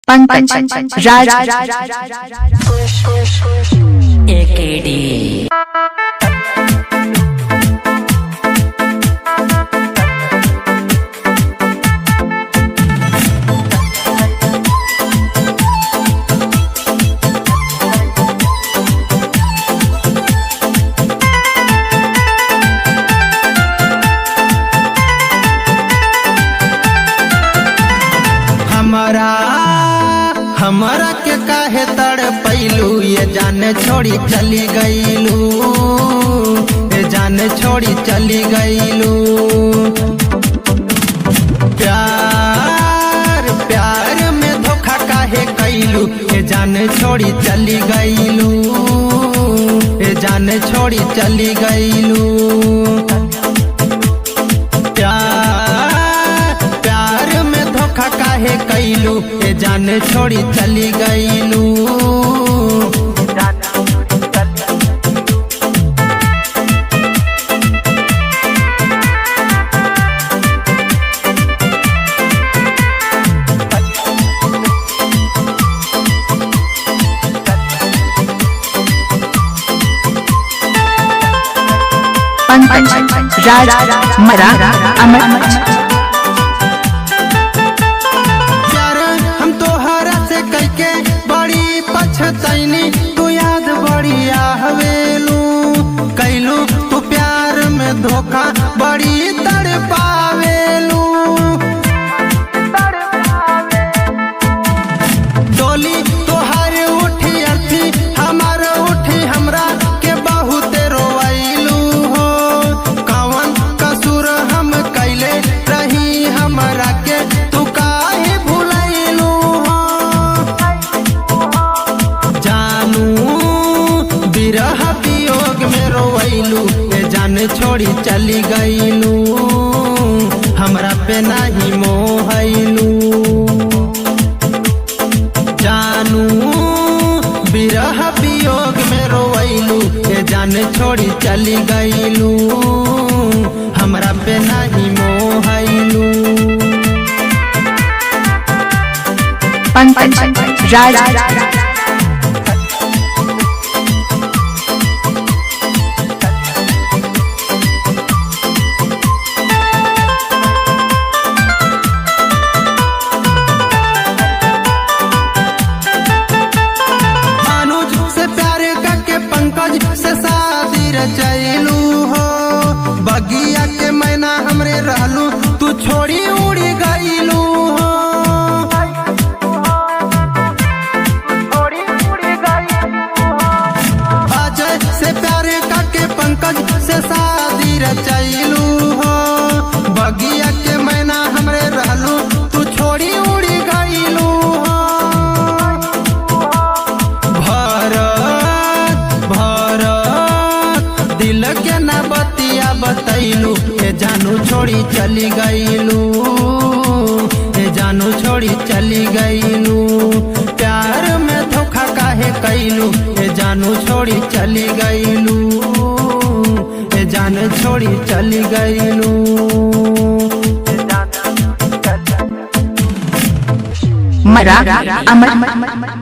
पंकज राज एकेडी हमारा के काहे तड़ पैलू ये जाने छोड़ी चली गईलू, ये जाने छोड़ी चली गईलू। प्यार प्यार में धोखा काहे कैलू, ये जाने छोड़ी चली गईलू, ये जाने छोड़ी चली गईलू। प्यार में धोखा काहे कैलू, ये जाने छोड़ी चली गईलू। पंकज राज मरा अमर पछतैनी तू याद बड़ी आवेलू, कैलू तू प्यार में धोखा बड़ी तड़पावेलू। डोली तोहर उठी अर्थी हमार उठी, हमरा के बहुत रोवैलू हो। कौन कसूर हम कैले रही, हमरा के तू काहे भुलैलू हो। बिरह वियोग में रोवैलू, ये जाने छोड़ी चली गईलू, हमरा पे नहीं मोहैलू। जानू बिरह वियोग में रोवैलू, ये जाने छोड़ी चली गईलू, हमरा पे नहीं मोहैलू। पंकज राज से शादी रचैलू हो। बगिया के मैना हमरे रहलू, तू छोड़ी उड़ी गईलू हो। अजय से प्यार करके पंकज से शादी रचैलू हो। बगिया के मैना हमरे रहलू, तू छोड़ी उड़ी गईलू हो। दिल के ना बतिया बतैलू, ये जानू छोड़ी चली गईलू, ये जानू छोड़ी चली गईलू। प्यार में धोखा काहे कैलू, ये जानू छोड़ी चली गईलू, ये जानू छोड़ी चली गईलू। मरा अमर